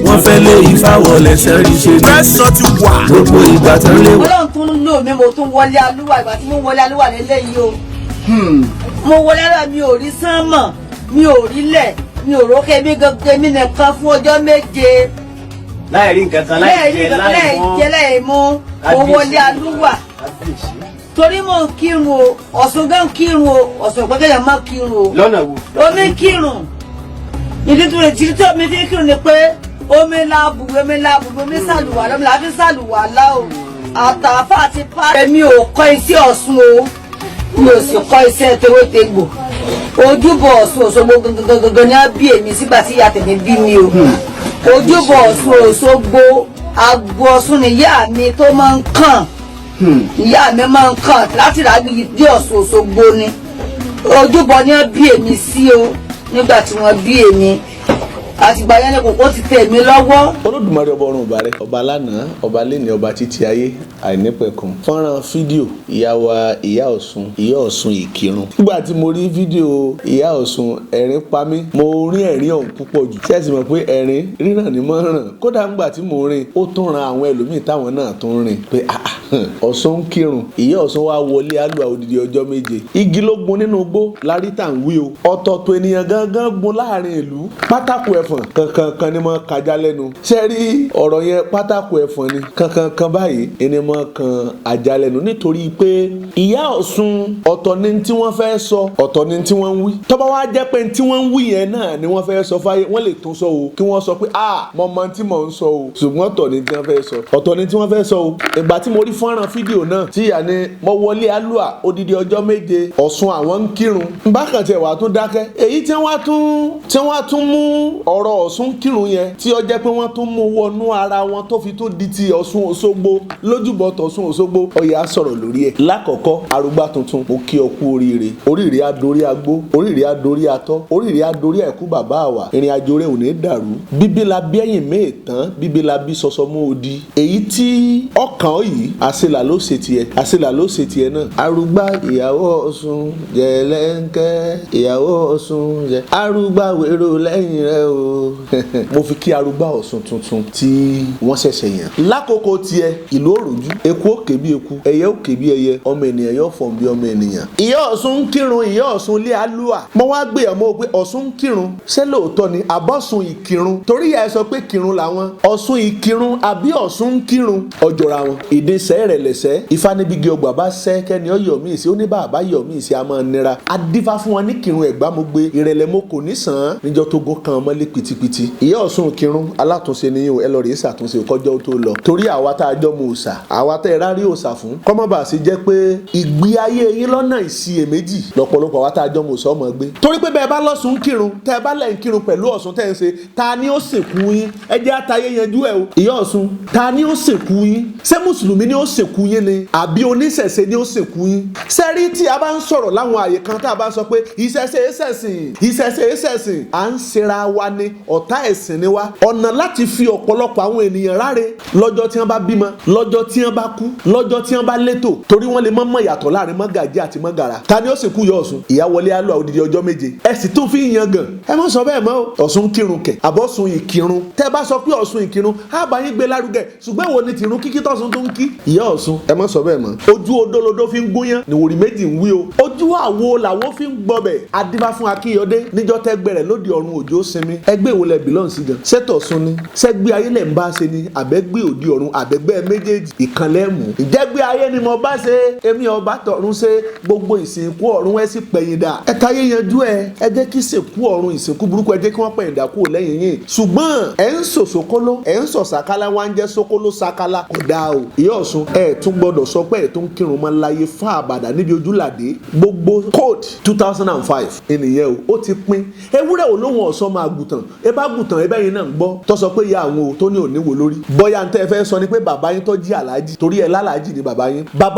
wọ́n fẹ́ lé Ifáwọlẹ́sìn rí ṣe ní. Pressure ti wà. Gbogbo ìgbà tán lé. Ọlọ́run tún lò mí mo tún wọlé alúwà ìgbà tí mo wọlé alúwà lélẹ́yìí o. Mo wọlé alúwà mi ò rí sánmọ̀ mi ò rí lẹ̀ mi ò rókè mi gangan mi nìkan fún ọjọ́ méje. Láì rí nǹkan kan láì jẹ láì mú mo wọlé alúwà. Torí mo ń kírun o Ọ̀ṣun gan kírun o Ọ̀ṣun ìpẹ́kẹ̀yà má kírun o. Lọ́nà wo? Omi kírun. Ìdí tó lè tí tó mi fi kírun ni pé omi láàbù omi sàlùwà lọ́mi láti sàlùwà lá o. Àtàfà àti pa. Èmi ò kọ́ iṣẹ́ Ọ̀ṣun o mi ò sì kọ́ iṣẹ́ tewétegbò. Ojúbọ Ọ̀ṣun Òṣogbo gangan ní á bí èmi sígbà tí ìyá tèmi bí mi o. Ojúbọ Ọ̀ṣun Òṣogbo agbo Ọ̀ṣun ni ìyá mi tó máa ń kàn. Ìyá mi máa ń kàn láti ràgbìyí dé Ọ̀ṣun Òṣogbo ni. Ojúbọ ní á bí èmi sí o nígbà tí wọ́n bí èmi. Àtìgbà yẹn ni kòkó ti tẹ̀ mí lọ́wọ́. Olódùmarè ọba ọ̀run ọba rẹ ọba lánàá ọba lẹ́ni ọba títí ayé àìnípẹ̀kun fọ́nrán fídíò ìyá wa ìyá Ọ̀ṣun Ìkírun. Nígbà tí mo rí fídíò ìyá Ọ̀ṣun ẹ̀rín pa mí mo rí ẹ̀rín ọ̀hún púpọ̀ jù. Ṣé ẹ sì mọ̀ pé ẹ̀rín ríràn ni mọ́ ràn kódà nígbà tí mo rìn ó tún ran àwọn ẹlòmíì táwọn náà tún rìn pé Ọ̀ṣun Kírun ìyá Ọ̀ṣun wá wọlé alúwa odidi ọjọ́ méje. Igi ló gun nínú igbó láríta ń wí o ọ̀tọ̀ọ̀tọ̀ ènìyàn gangan gun láàrin ìlú pátákó ẹ̀fọn kankan ni mo kájà lẹ́nu. Ṣé rí ọ̀rọ̀ yẹn pátákó ẹ̀fọn ni kankan báyìí ẹni mo kan ajá lẹ́nu nítorí pé ìyá Ọ̀ṣun ọ̀tọ̀ ni tí wọ́n fẹ́ sọ ọ̀tọ̀ ni tí wọ́n ń wí. Tó bá wá jẹ́ pé tí wọ́n ń wí yẹn náà ni wọ́n fẹ́ sọ fáyé wọ́n lè tún sọ o kí wọ́n sọ pé mo mọ tí mò ń sọ o ṣùgbọ́n ọ̀tọ̀ ni tí wọ́n fẹ́ sọ ọ̀tọ̀ ni tí wọ́n fẹ́ sọ o. Ìgbà tí mo rí fọ́nrán fídíò náà tí ìyá ni mo wọlé alúà odidi ọjọ́ méje Ọ̀ṣun àwọn ń kírun bákan tiẹ̀ wà tún dákẹ́ èyí tí wọ́n tún mú ọ̀rọ̀ Ọ̀ṣun Kírun yẹn tí ó jẹ́ pé wọ́n tún mú wọnú ara wọn tó fi tún di ti Ọ̀ṣun Òṣogbo lójúbọ tọ̀ṣun Òṣogbo ọ̀yà sọ̀rọ̀ lórí ẹ̀. Lákọ̀ọ́kọ́ arúgbá tuntun mo kí ọ kú oríire adorí agbó oríire adorí atọ́ oríire adorí ẹ̀kú bàbá àwà ìrìn àjò rẹ̀ ò ní dàrú bíbí la bí ẹ̀yìn mẹ́ẹ̀tán bíbí la bí sọsọ mọ́ odi èyí tí ọkàn yìí àṣelà ló ṣe tiẹ̀ náà. Arúgbá ìyàwó Ọ̀ṣun jẹ̀lẹ́ńkẹ́ ìyàwó Ọ̀ṣun jẹ arúgbá wèrò lẹ́yìn rẹ̀ o mo fi kí arúgbá Ọ̀ṣun tuntun tí wọ́n ṣẹ̀ṣẹ̀ yàn. Lákòókò tiẹ̀ ìlú òròjú eku òkè bí eku ẹyẹ òkè bí ẹyẹ ọmọ ènìyàn yóò fọ̀n bí ọmọ ènìyàn. ìyá Ọ̀ṣun Kírun ìyá Ọ̀ṣun lé alúà mo wá gbé ọmọ pé Ọ̀ṣun Kírun ṣé lóòótọ́ ni àbọ̀ṣun Ìkírun torí ìyá ẹ sọ pé Kírun làwọn Ọ̀ṣun Ìkírun àbí Ọ̀ṣun Kírun ọjọ́ra wọn. ìdínsẹ́ rẹ̀ lẹ̀sẹ̀ ifá níbigi ọgbà bá sẹ́ kẹ́ni ọ̀yọ́ mi sí ó ní bàbá yọ̀ mí sí a máa nira adífá fún wọn ní Kírun ẹ̀gbá mo gbé ìrẹ̀lẹ̀ mo kò ní sàn án níjọ́ tó gún kan ọmọlé pitipiti. ìyá Ọ̀ṣun Kírun alátúnṣe ni ẹ lọ rèé ṣàtúnṣe kọjọ́ tó lọ torí àwa tá a jọ mọ òòṣà àwa tá ẹ rárí òòṣà fún kọ́mọ́bà sí jẹ́ pé ìgbé ayé yín lọ́nà ìsiyèméjì lọ́pọ̀lọpọ̀ àwa tá a jọ mọ òòṣà ọmọ gbé torí pé bẹ́ẹ̀ bá lọ́sùn Kírun tẹ́ ẹ bá lẹ̀ ń kírun pẹ̀lú Ọ̀ṣun tẹ́ ẹ ń ṣe ta ni ó sìnkú yín ẹ jẹ́ àtàyè yanjú ẹ o. ìyá Ọ̀ṣun ta ni ó sìnkú yín ṣé mùsùlùmí ni ó sìnkú yín ni àbí oníṣẹ̀ṣe ni ó sìnkú yín. sẹ́rí tí a bá ń sọ̀rọ̀ láwọn àyè kan tá a bá ń sọ pé ìṣẹ̀ṣe ìṣẹ̀sìn à ń ṣera wa ni ọ̀tá ẹ̀sìn ni wa ọ̀nà láti fi ọ̀pọ̀lọpọ̀ àwọn ènìyàn ráre lọ́jọ́ tí wọ́n bá bímọ lọ́jọ́ tí wọ́n bá kú lọ́jọ́ tí wọ́n bá létò torí wọ́n lè mọ̀ yàtọ̀ láàrin mọ́gàjí àti mọ́gàrà ta ni ó sì kú yọ Ọ̀ṣun ìyá wọlé alúwa odidi ọjọ́ méje ẹ sì tún fi yan gàn ẹ má sọ bẹ́ẹ̀ mọ́ Ọ̀ṣun Kírun kẹ̀ àbọ̀ṣun Ìkírun tẹ́ bá sọ pé Ọ̀ṣun Ìkírun á bá yín gbé lárugẹ ṣùgbọ́n wo ni tìrún kíkí tọ̀sùn tó ń kí ìyá Ọ̀ṣun ẹ má sọ bẹ́ẹ̀ mọ́ ojú odolodo fi ń gúnyán ni wòrì méjì ń wí o ojú àwo làwo fi ń gbọbẹ̀ adífá fún Akínyọdé níjọ́ tẹ́gbẹ̀rẹ̀ lóde ọ̀run òjò sinmi ẹgbẹ́ ìwòlẹ̀ bìlọ́n sí gan ṣètò Ọ̀ṣun ni ṣẹ́gbẹ́ ayé lẹ̀ ń bá ṣe ni àbẹ́gbẹ́ òdi ọ̀run àbẹ́gbẹ́ méjèèjì ìkànlẹ̀ mú ìjẹ́gbẹ́ ayé ni mo bá ṣe èmi ọba tọ̀run ṣe gbogbo ìsìnkú ọ̀run ẹ sì pẹ̀yìn dà ẹ táyé yanjú ẹ jẹ́ kí ìsìnkú ọ̀run ìsìnkú burúkú ẹ jẹ́ kí wọ́n pẹ̀yìn dà kúrò lẹ́yìn yìí ṣùgbọ́n ẹ ń sọ sokolo ẹ ń sọ sàkálà wá ń jẹ́ sokolo sàkálà kò dáa o. ìyá Ọ̀ṣun ẹ tún gbọ́dọ̀ sọ pé ẹ tún kírun mọ́ láyé fún àbàdà níbi ojúlàdé gbogbo code 2005 ènìyàn o ó ti pín ewúrẹ́ olóhùn ọ̀sán máa gùtàn ẹ bá gùtàn ẹ bẹ́yìn náà ń gbọ́ tó sọ pé ìyá àwọn o tó ní òní wò lórí bọ́yá ń tẹ́ fẹ́ sọ ni pé bàbá yín tó jí àlájì torí ẹ lálàájì ni bàbá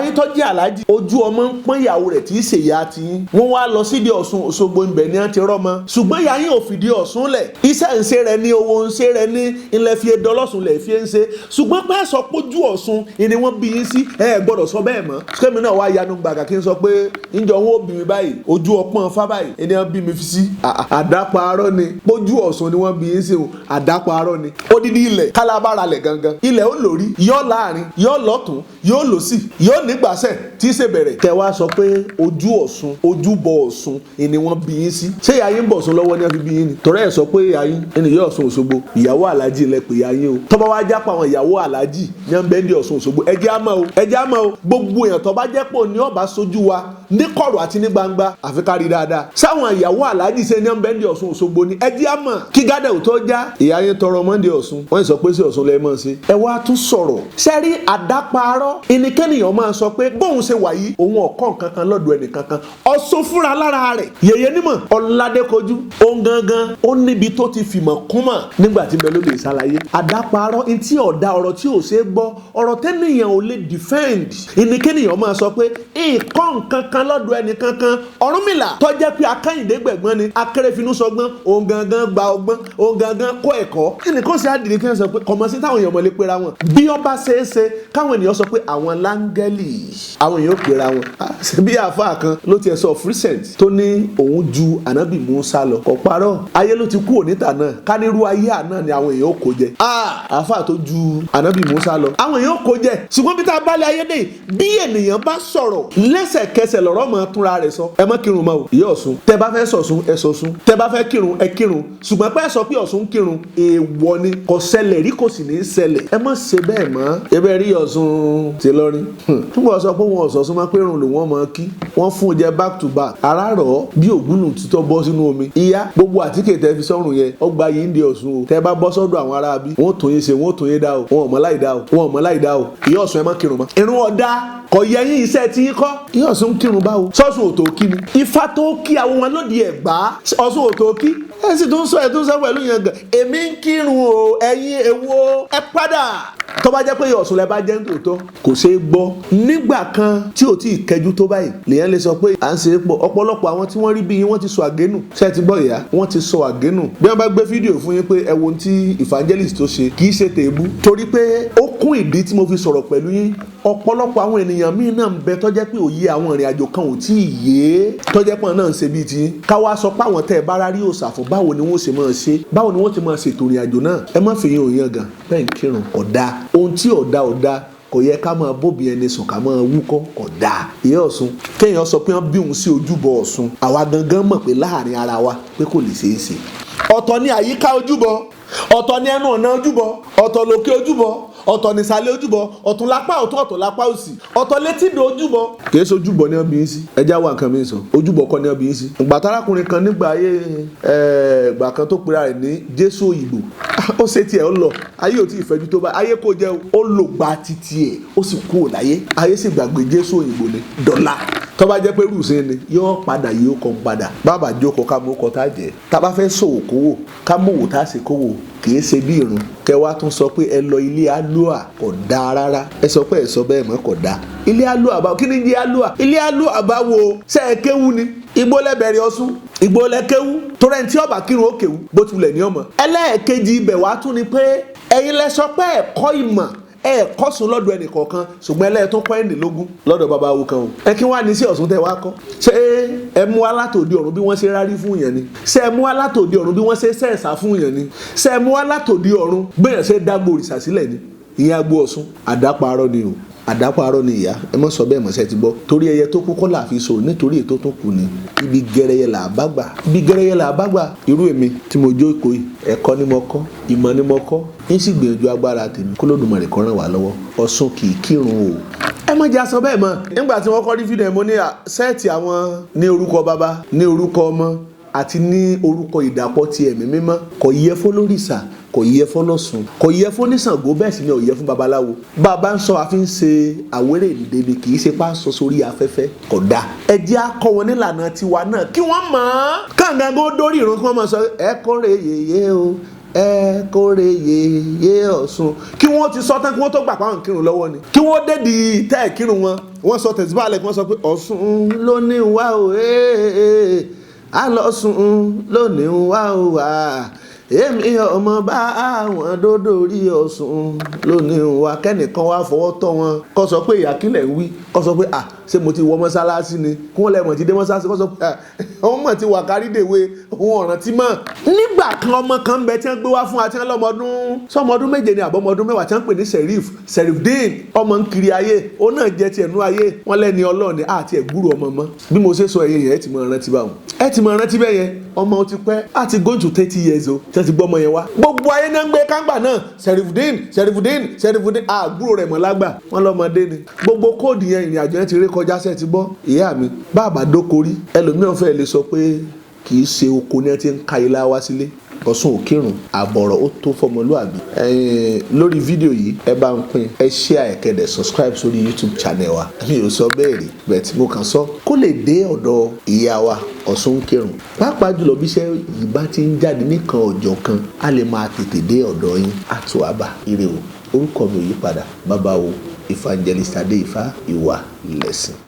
yín tó jí àlájì ojú ọmọ ń pọ́n ìyàwó rẹ̀ tí í ṣe ìyá ti yín wọ́n wá lọ síbi Ọ̀ṣun Òṣogbo ibẹ̀ ni wọ́n ti rọ́mọ ṣùgbọ́n ìyá yín ò fìdí Ọ̀ṣun lẹ̀ iṣẹ́ ń ṣe rẹ ní owó ń ṣe rẹ ní ilẹ̀ fi dọ́lọ́sùn lẹ̀ fi ń ṣe ṣùgbọ́n pẹ́ sọ pójú Ọ̀ṣun ni wọ́n wọ́n bí yín sí ẹ gbọ́dọ̀ sọ bẹ́ẹ̀ mọ́ kémi náà wá yanu gbàgà kí n sọ pé níjọ wọn ò bí mi báyìí ojú ọpọ́n fá báyìí ẹni wọ́n bí mi fi sí àdáparọ́ ni pójú Ọ̀ṣun ni wọ́n bí yín sí o àdáparọ́ ni odidi ilẹ̀ kálábára lẹ̀ gangan ilẹ̀ ó lórí yóò láàrin yóò lọ́tún yóò lòsì yóò nígbàsẹ̀ tí í ṣe bẹ̀rẹ̀ kẹ wá sọ pé ojú Ọ̀ṣun ojúbọ Ọ̀ṣun ni wọ́n bí yín sí ṣé ìyá yín bọ̀ Ọ̀ṣun lọ́wọ́ ni wọ́n fi bí yín ni torí ẹ̀ sọ pé ìyá yín ẹni yóò Ọ̀ṣun Òṣogbo ìyàwó aláàjì ilẹ̀ pè ìyá yín o tọ́ba wá jápa àwọn ìyàwó aláàjì ní wọ́n bẹ́ẹ̀ ní Ọ̀ṣun Òṣogbo ẹjẹ́ á mọ̀ o gbogbo èèyàn tó bá jẹ́ pò ní ọba sojú wa ní kọ̀rọ̀ àti ní gbangba àfi ká rí dáadáa sáwọn ìyàwó aláàjì ṣe ní wọ́n bẹ́ẹ̀ ní Ọ̀ṣun Òṣogbo ni ẹjẹ́ á mọ̀ kí gádà ò tó já ìyá yín tọrọ mọ́ndé Ọ̀ṣun wọ́n sọ pé sí Ọ̀ṣun lẹ́ẹ̀ mọ̀ sí ẹ wá tún sọ̀rọ̀ sẹ́rí àdáparọ́ ẹnikẹ́nìyàn máa sọ pé bóun ṣe wà yìí òun ọ̀kọ́ kankan lọ́dọ̀ ẹnì kankan Ọ̀ṣun fúnra lára rẹ̀ yèyé nímọ̀ Ọládékojú òun gangan ó níbi tó ti fìmọ̀ kúnmọ̀ nígbà tí bẹ́ẹ̀ ló lè ṣàlàyé àdáparọ́ ntí ọ̀dà ọ̀rọ̀ tí ò ṣe é gbọ́ ọ̀rọ̀ tẹ́nìyàn ò lè defend ẹnikẹ́nìyàn máa sọ pé nǹkan kankan lọ́dọ̀ ẹnì kankan Ọ̀rúnmìlà tó jẹ́ pé Akẹ́yìndé gbẹ̀gbọ́n ni Akérèfínú sọgbọ́n òun gangan gba ọgbọ́n òun gangan kọ́ ẹ̀kọ́ ẹnìkan sì á dìde kí wọ́n sọ pé kọ̀mọ́sí táwọn èèyàn mọ̀ lè pera wọn bí ọba ṣeéṣe káwọn ènìyàn sọ pé àwọn láńgẹ́lì àwọn èèyàn pera wọn bí àáfàá kan ló tiẹ̀ sọ recent tó ní òun ju ànábì Mùsá lọ kò parọ́ ayé ló ti kú òníta náà kánírú ayé àná ni àwọn èèyàn kò jẹ àáfàá tó ju ànábì Mùsá lọ àwọn èèyàn kò jẹ ṣùgbọ́n bí tá a bá lé ayé dé bí ènìyàn bá sọ̀rọ̀ lẹ́sẹ̀kẹsẹ̀ lọ́rọ̀ máa túnra rẹ̀ sọ ẹ má kírun mọ́ o ìyá Ọ̀ṣun tẹ bá fẹ́ sọ̀sùn ẹ sọ̀sùn tẹ bá fẹ́ kírun ẹ kírun ṣùgbọ́n pé ẹ sọ pé Ọ̀ṣun kírun èèwọ̀ ni kò ṣẹlẹ̀ rí kò sì ní í ṣẹlẹ̀ ẹ má ṣe bẹ́ẹ̀ mọ́ ebe rí Ọ̀ṣun ti lọ́rin túbọ̀ sọ pé wọn Ọ̀ṣun máa pérun lò wọ́n máa kí wọ́n fún un jẹ back to back ara rọ̀ bí ògúnù títọ́ bọ́ sínú omi ìyá gbogbo àtíkè tẹ fi sọ́run yẹn ọgbà yìí ń di Ọ̀ṣun o tẹ bá bọ́ sọ́dọ̀ àwọn ará bí wọ́n tó yín ṣe wọ́n tó yín dá o wọn ò mọ̀ láì dá o wọn ò mọ̀ láì dá o ìyá Ọ̀ṣun ẹ má kírun mọ́ irun ọ̀dá kò yẹ yín iṣẹ́ tí yín kọ́ ìyá Ọ̀ṣun kírun báwo sọ́sùn òtò kí ni Ifá tó kí àwọn wọn lóde Ẹ̀gbá Ọ̀ṣun òtò kí ẹ sì tún sọ pẹ̀lú yẹn gan èmi ń kírun o ẹ̀yin èwo ẹ padà tó bá jẹ́ pé Ọ̀ṣun lẹ bá jẹ́ nítòótọ́ kò ṣeé gbọ́ nígbà kan tí ò tí ì kẹjú tó báyìí lèyàn lè sọ pé à ń ṣe é pọ̀ ọ̀pọ̀lọpọ̀ àwọn tí wọ́n rí bí yín wọ́n ti sọ àgénù ṣe ti gbọ́ ìyá wọ́n ti sọ àgénù bí wọ́n bá gbé fídíò fún yín pé ẹ wo ohun tí evangelist tó ṣe kì í ṣe tèébú torí pé ó kún ìdí tí mo fi sọ̀rọ̀ pẹ̀lú yín ọ̀pọ̀lọpọ̀ àwọn ènìyàn míì náà ń bẹ tó jẹ́ pé òye àwọn ìrìn àjò kan ò tí ì yé tó jẹ́ pé náà ń ṣe bíi ti káwá sọ pé àwọn tẹ́ ẹ bá rárí òòṣà fún báwo ni wọ́n ṣe máa ṣe báwo ni wọ́n ti máa ṣètò ìrìn àjò náà ẹ má fi yín òyìn gan bẹ́ẹ̀ ń kírun ọ̀dà ohun tí ọ̀dà kò yẹ ká máa bóbi ẹni sùn ká máa wúkọ́ ọ̀dà ìyá Ọ̀ṣun kéèyàn sọ pé wọ́n bí òun sí ojúbọ Ọ̀ṣun àwa gangan mọ̀ pé láàrin ara wa pé kò lè ṣeé ṣe ọ̀tọ̀ ni àyíká ojúbọ ọ̀tọ̀ ni ẹnu ọ̀nà ojúbọ ọ̀tọ̀ lókè ojúbọ ọ̀tọ̀ nìsàlẹ̀ ojúbọ ọ̀tún lápá ọ̀tún ọ̀tọ̀ lápá òsì ọ̀tọ̀ létídò ojúbọ. kìí ṣe ojúbọ ní ọbí yín sí ẹjá wà nǹkan mi sọ ojúbọ kọ́ ní ọbí yín sí. ìgbà tárákùnrin kan nígbà ayé ìgbà kan tó pera rẹ̀ ní Jésù Òyìnbó ó ṣe tiẹ̀ ó lọ ayé ò tí ì fẹ́jú tó bá ayé kò jẹ́ ó lò gba titi ẹ̀ ó sì kú láyé ayé sì gbàgbé Jésù Òyìnbó ni dọ́là tó bá jẹ́ pé rúùsẹ́ ni yóò padà yóò kàn padà bàbá jókòó ká mú kọ́ tá jẹ́ tá bá fẹ́ sòwò kówó ká mówó tá sì kówó kìí ṣe bí irun kẹwàá tún sọ pé ẹ lọ ilé alúà kò dáa rárá ẹ sọ pé ẹ sọ bẹ́ẹ̀ mọ́ kò dáa ilé alúà báwo kí ni jẹ́ alúà ilé alúà báwo ṣe é kéwú ni igbó lẹ́bẹ̀rẹ̀ Ọ̀ṣun igbó lẹ́kéwú torí ẹni tí ọba kírun ó kéwú bó tilẹ̀ ní ọmọ ẹlẹ́ẹ̀kejì ibẹ̀ wá tún ni pé ẹ̀yin lẹ sọ pé ẹ̀kọ́ ìmọ̀ kọ́ sùn lọ́dọ̀ ẹnì kọ̀ọ̀kan ṣùgbọ́n ẹlẹ́ẹ̀ tó kọ́ ẹ̀ndínlógún lọ́dọ̀ bàbá awo kan o ẹ kí wọ́n á ní sí Ọ̀ṣun tẹ́ wá kọ́ ṣé ẹ mú wá látòdì ọ̀run bí wọ́n ṣe rárí fún yẹn ni ṣé ẹ mú wá látòdì ọ̀run bí wọ́n ṣe sẹ́ẹ̀sà fún yẹn ni ṣé ẹ mú wá látòdì ọ̀run bẹ́ẹ̀ ṣe dágbò òrìṣà sílẹ̀ ni ìyẹn agbó Ọ̀ṣun àdáparọ́ ni o àdáparọ́ ni ìyá ẹ mọ̀ sọ bẹ́ẹ̀ mọ̀ ṣe ti gbọ́ torí ẹyẹ tó kú kọ́ là fi so nítorí ètò tó kù ni ibi gẹrẹyẹ là bá gbà ibi gẹrẹyẹ là bá gbà irú èmi tí mo jó ìkó yìí ẹ̀kọ́ ni mo kọ́ ìmọ̀ ni mo kọ́ ń sì gbìyànjú agbára tèmi kó lódùmarè kó ràn wá lọ́wọ́ Ọ̀ṣun kì í kírun o ẹ má jẹ́ aṣọ bẹ́ẹ̀ mọ́ nígbà tí wọ́n kọ́ rí fídíò mo ní sẹ́ẹ̀tì àwọn ní orúkọ bàbá ní orúkọ ọmọ àti ní orúkọ ìdàpọ̀ ti ẹ̀mí mímọ́ kò yẹ fọlórìṣà kò yẹ fọlọ́sùn kò yẹ fọníṣàngó bẹ́ẹ̀ sì ni ò yẹ fún babaláwo bàbá ń sọ àfi ń ṣe àwérè ìdèbí kì í ṣe pa sọ sórí afẹ́fẹ́ kò dáa ẹ jẹ́ á kọ́ wọn nílànà tiwa náà kí wọ́n mọ̀ ọ́n káàngangó dórí ìrun kí wọ́n máa sọ ẹ kórè yèyé o ẹ kórè yèyé Ọ̀ṣun kí wọ́n ti sọ tán kí wọ́n tó gbà pàwọn kírun lọ́wọ́ ni kí wọ́n dé di tẹ́ kírun wọn wọ́n sọ tẹ̀síbáàlẹ̀ kí wọ́n sọ pé Ọ̀ṣun ló ní wá o á lọ sùn lónìí wá o wá èmi ọmọ bá àwọn dódò rí Ọ̀ṣun lónìí wa kẹ́nìkan wá fọwọ́ tọ́ wọn kó sọ pé ìyàkílẹ̀ ń wí kó sọ pé ṣé mo ti wọ mọ́sálásí ni kí wọ́n lẹ́mọ̀ ti dé mọ́sálásí kó sọ pé àwọn mọ̀ ti wà kárídèwé òun ọ̀ràn tí mọ̀. nígbà kan ọmọ kan ń bẹ tí wọ́n gbé wá fún wa tí wọ́n sọmọdún méje ni àbọ̀mọdún mẹ́wàá tí wọ́n pè ní Serifdeen ọmọ ń kiri ayé ó náà jẹ́ tiẹ̀ nú ayé wọ́n lẹ́ni Ọlọ́run ni àti ẹ̀gbúrò ọmọ mọ́ bí mo ṣe sọ ẹ̀yìn yẹn ẹ ti mọ̀ rántí báwọn ẹ ti mọ̀ rántí bẹ́ẹ̀ yẹn ọmọ ó ti pẹ́ àti going to 30 years o tí wọ́n ti gbọ́ ọmọ yẹn wá gbogbo ayé náà ń gbé kángbà náà Serifdeen àgbúrò rẹ̀ mọ́ lágbà wọ́n lọ́mọdé ni gbogbo kóòdù yẹn ìrìn àjò yẹn ti rí kọjá sẹ́ẹ̀ ti gbọ́ ìyá mi bàbá dókorí ẹlòmíràn fẹ́ lè sọ pé kì í ṣe oko ni wọ́n ti ń ka ilá wá sílé Ọ̀ṣun ò kírun àbọ̀rọ̀ ó tó fọmọlúàbí. Lórí fídíò yìí ẹ bá ń pín ẹ share ẹ kẹ́dẹ̀ subscribe sórí YouTube channel wa mi ò sọ bẹ́ẹ̀ rí bẹ́ẹ̀ tí mo kàn sọ kó lè dé ọ̀dọ̀ ìyá wa Ọ̀ṣun kírun pàápàá jùlọ bí iṣẹ́ yìí bá ti ń jáde nìkan ọjọ́ kan a lè máa tètè dé ọ̀dọ̀ yín àtúwàbà ire o orúkọ mi ò yí padà bàbá wo Ifangelistadeifaiwalesin.